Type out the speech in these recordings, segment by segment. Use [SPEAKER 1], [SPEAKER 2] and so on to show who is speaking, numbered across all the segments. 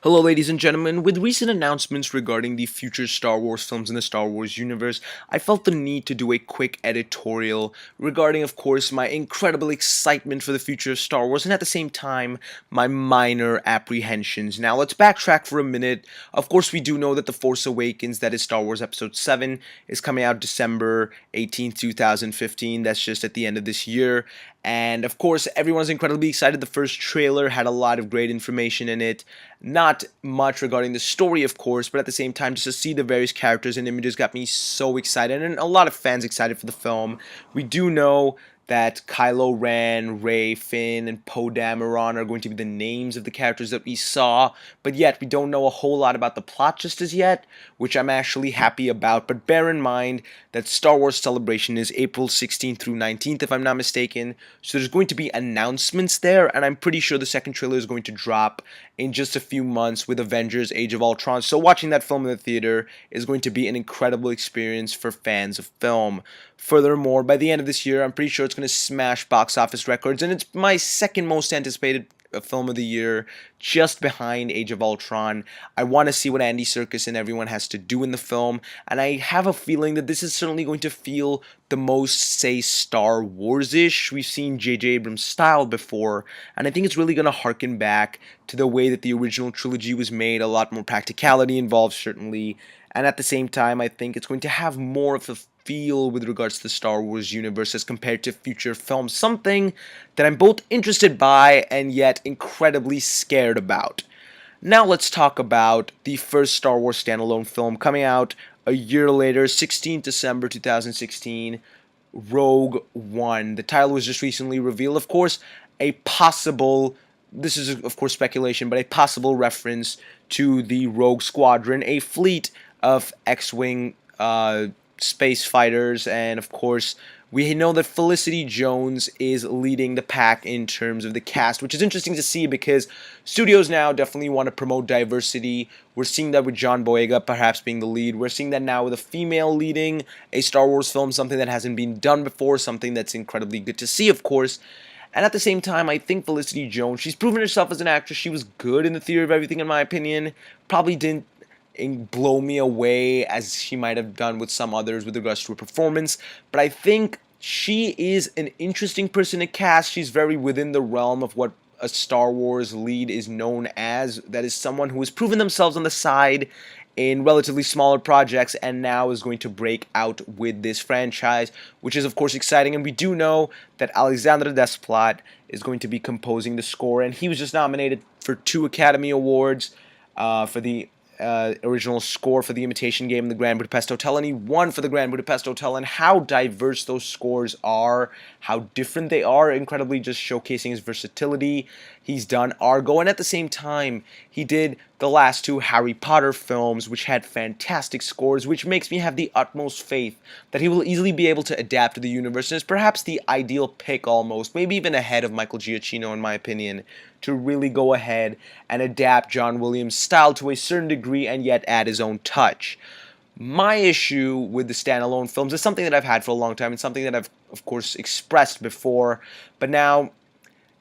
[SPEAKER 1] Hello ladies and gentlemen, with recent announcements regarding the future Star Wars films in the Star Wars universe, I felt the need to do a quick editorial regarding, of course, my incredible excitement for the future of Star Wars and at the same time, my minor apprehensions. Now let's backtrack for a minute. Of course, we do know that The Force Awakens, that is Star Wars Episode VII, is coming out December 18th, 2015. That's just at the end of this year. And of course, everyone's incredibly excited. The first trailer had a lot of great information in it. Not much regarding the story, of course, but at the same time, just to see the various characters and images got me so excited, and a lot of fans excited for the film. We do know that Kylo Ren, Rey, Finn, and Poe Dameron are going to be the names of the characters that we saw, but yet we don't know a whole lot about the plot just as yet, which I'm actually happy about. But bear in mind that Star Wars Celebration is April 16th through 19th, if I'm not mistaken, so there's going to be announcements there, and I'm pretty sure the second trailer is going to drop in just a few months with Avengers Age of Ultron, so watching that film in the theater is going to be an incredible experience for fans of film. Furthermore, by the end of this year, I'm pretty sure it's going to smash box office records, and it's my second most anticipated film of the year, just behind Age of Ultron. I want to see what Andy Serkis and everyone has to do in the film, and I have a feeling that this is certainly going to feel the most, say, Star Wars-ish. We've seen J.J. Abrams' style before, and I think it's really going to harken back to the way that the original trilogy was made. A lot more practicality involved, certainly, and at the same time, I think it's going to have more of a feel with regards to the Star Wars universe as compared to future films, something that I'm both interested by and yet incredibly scared about. Now let's talk about the first Star Wars standalone film coming out a year later, 16th December 2016, Rogue One. The title was just recently revealed. Of course, a possible, this is of course speculation, but a possible reference to the Rogue Squadron, a fleet of X-Wing space fighters, and of course we know that Felicity Jones is leading the pack in terms of the cast, which is interesting to see because studios now definitely want to promote diversity. We're seeing that with John Boyega perhaps being the lead. We're seeing that now with a female leading a Star Wars film, something that hasn't been done before, something that's incredibly good to see, of course. And at the same time, I think Felicity Jones, she's proven herself as an actress. She was good in The Theory of Everything, in my opinion. Probably didn't blow me away as she might have done with some others with regards to her performance, but I think she is an interesting person to cast. She's very within the realm of what a Star Wars lead is known as. That is someone who has proven themselves on the side in relatively smaller projects and now is going to break out with this franchise, which is of course exciting. And we do know that Alexandre Desplat is going to be composing the score, and he was just nominated for 2 Academy Awards for the original score for The Imitation Game and The Grand Budapest Hotel, and he won for The Grand Budapest Hotel. And how diverse those scores are, how different they are, incredibly just showcasing his versatility. He's done Argo, and at the same time, he did the last 2 Harry Potter films, which had fantastic scores, which makes me have the utmost faith that he will easily be able to adapt to the universe, and is perhaps the ideal pick almost, maybe even ahead of Michael Giacchino in my opinion, to really go ahead and adapt John Williams' style to a certain degree and yet add his own touch. My issue with the standalone films is something that I've had for a long time and something that I've, of course, expressed before, but now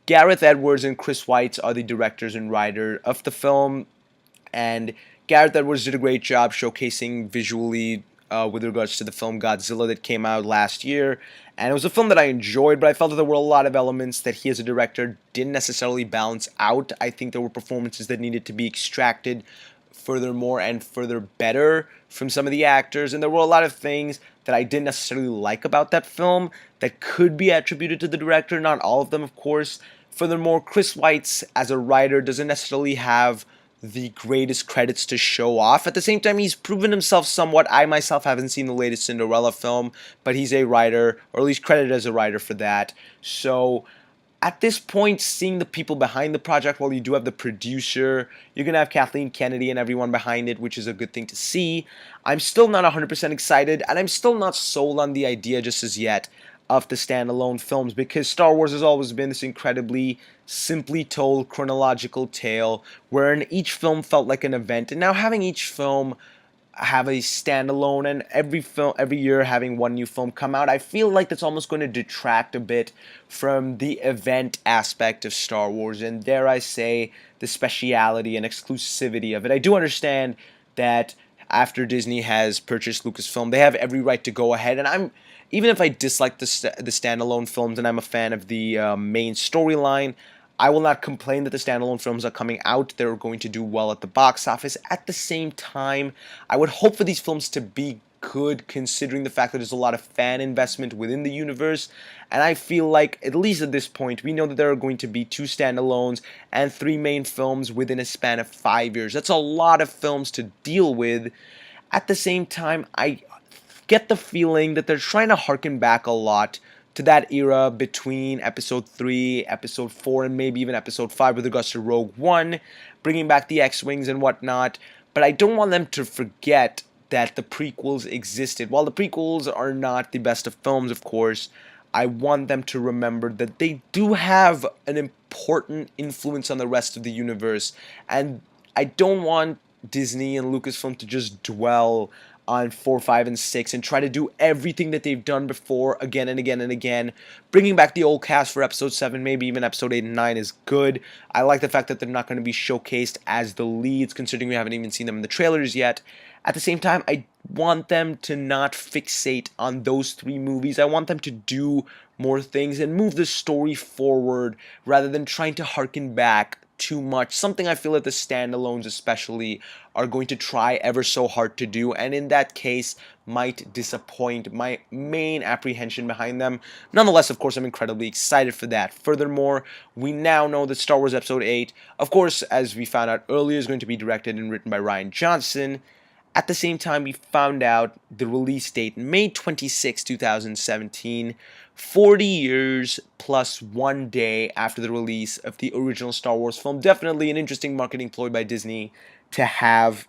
[SPEAKER 1] Gareth Edwards and Chris Weitz are the directors and writer of the film, and Gareth Edwards did a great job showcasing visually with regards to the film Godzilla that came out last year, and it was a film that I enjoyed, but I felt that there were a lot of elements that he as a director didn't necessarily balance out. I think there were performances that needed to be extracted furthermore and further better from some of the actors, and there were a lot of things that I didn't necessarily like about that film that could be attributed to the director, not all of them of course. Furthermore, Chris Weitz as a writer doesn't necessarily have the greatest credits to show off. At the same time, he's proven himself somewhat. I myself haven't seen the latest Cinderella film, but he's a writer, or at least credited as a writer for that. So at this point, seeing the people behind the project, while you do have the producer, you're going to have Kathleen Kennedy and everyone behind it, which is a good thing to see. I'm still not 100% excited, and I'm still not sold on the idea just as yet of the standalone films, because Star Wars has always been this incredibly simply told chronological tale wherein each film felt like an event, and now having each film have a standalone, and every year having one new film come out, I feel like that's almost going to detract a bit from the event aspect of Star Wars, and dare I say, the speciality and exclusivity of it. I do understand that after Disney has purchased Lucasfilm, they have every right to go ahead, and even if I dislike the standalone films and I'm a fan of the main storyline, I will not complain that the standalone films are coming out. They're going to do well at the box office. At the same time, I would hope for these films to be good, considering the fact that there's a lot of fan investment within the universe. And I feel like, at least at this point, we know that there are going to be 2 standalones and 3 main films within a span of 5 years. That's a lot of films to deal with. At the same time, I get the feeling that they're trying to harken back a lot to that era between Episode 3, Episode 4, and maybe even Episode 5 with regards to Rogue One, bringing back the X-Wings and whatnot. But I don't want them to forget that the prequels existed. While the prequels are not the best of films, of course, I want them to remember that they do have an important influence on the rest of the universe. And I don't want Disney and Lucasfilm to just dwell on 4, 5, and 6 and try to do everything that they've done before again and again and again. Bringing back the old cast for Episode 7, maybe even Episode 8 and 9 is good. I like the fact that they're not going to be showcased as the leads, considering we haven't even seen them in the trailers yet. At the same time, I want them to not fixate on those 3 movies. I want them to do more things and move the story forward rather than trying to harken back too much. Something I feel that the standalones especially are going to try ever so hard to do, and in that case might disappoint. My main apprehension behind them. Nonetheless, of course, I'm incredibly excited for that. Furthermore, we now know that Star Wars Episode VIII, of course, as we found out earlier, is going to be directed and written by Rian Johnson. At the same time, we found out the release date, May 26, 2017, 40 years plus 1 day after the release of the original Star Wars film. Definitely an interesting marketing ploy by Disney to have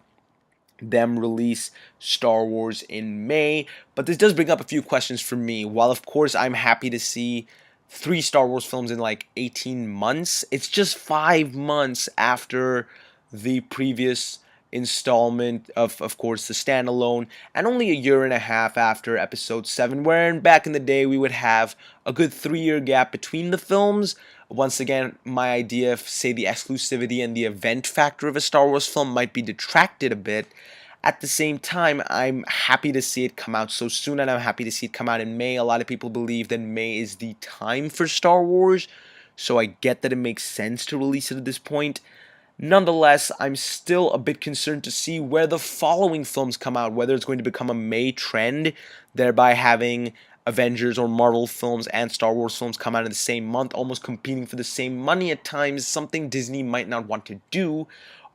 [SPEAKER 1] them release Star Wars in May. But this does bring up a few questions for me. While, of course, I'm happy to see 3 Star Wars films in like 18 months, it's just 5 months after the previous installment of course, the standalone, and only a year and a half after Episode 7, wherein back in the day we would have a good 3-year gap between the films. Once again, my idea of, say, the exclusivity and the event factor of a Star Wars film might be detracted a bit. At the same time, I'm happy to see it come out so soon, and I'm happy to see it come out in May. A lot of people believe that May is the time for Star Wars, so I get that it makes sense to release it at this point. Nonetheless, I'm still a bit concerned to see where the following films come out, whether it's going to become a May trend, thereby having Avengers or Marvel films and Star Wars films come out in the same month, almost competing for the same money at times, something Disney might not want to do.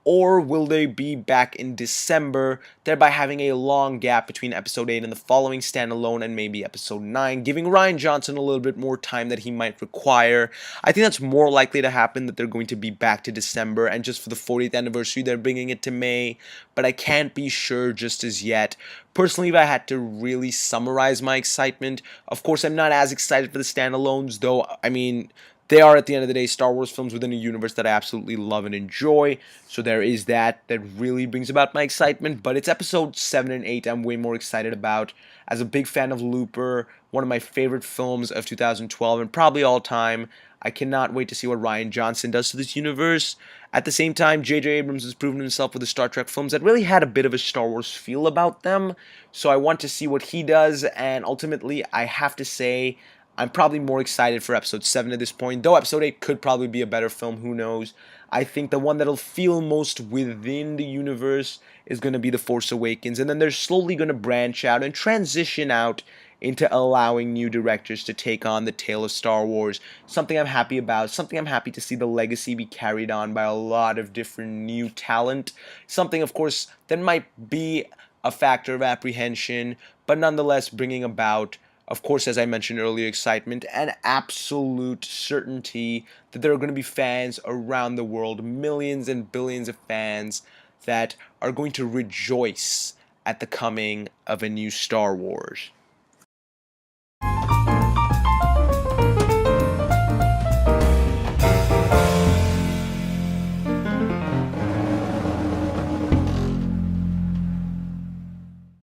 [SPEAKER 1] Or will they be back in December, thereby having a long gap between Episode 8 and the following standalone and maybe Episode 9, giving Rian Johnson a little bit more time that he might require. I think that's more likely to happen, that they're going to be back to December, and just for the 40th anniversary they're bringing it to May, but I can't be sure just as yet. Personally, if I had to really summarize my excitement, of course I'm not as excited for the standalones, though, I mean, they are, at the end of the day, Star Wars films within a universe that I absolutely love and enjoy. So there is that really brings about my excitement. But it's Episode 7 and 8 I'm way more excited about. As a big fan of Looper, one of my favorite films of 2012 and probably all time, I cannot wait to see what Rian Johnson does to this universe. At the same time, J.J. Abrams has proven himself with the Star Trek films that really had a bit of a Star Wars feel about them. So I want to see what he does, and ultimately, I have to say, I'm probably more excited for Episode 7 at this point, though Episode 8 could probably be a better film, who knows. I think the one that'll feel most within the universe is going to be The Force Awakens, and then they're slowly going to branch out and transition out into allowing new directors to take on the tale of Star Wars. Something I'm happy about, something I'm happy to see the legacy be carried on by a lot of different new talent. Something, of course, that might be a factor of apprehension, but nonetheless bringing about, of course, as I mentioned earlier, excitement and absolute certainty that there are going to be fans around the world, millions and billions of fans that are going to rejoice at the coming of a new Star Wars.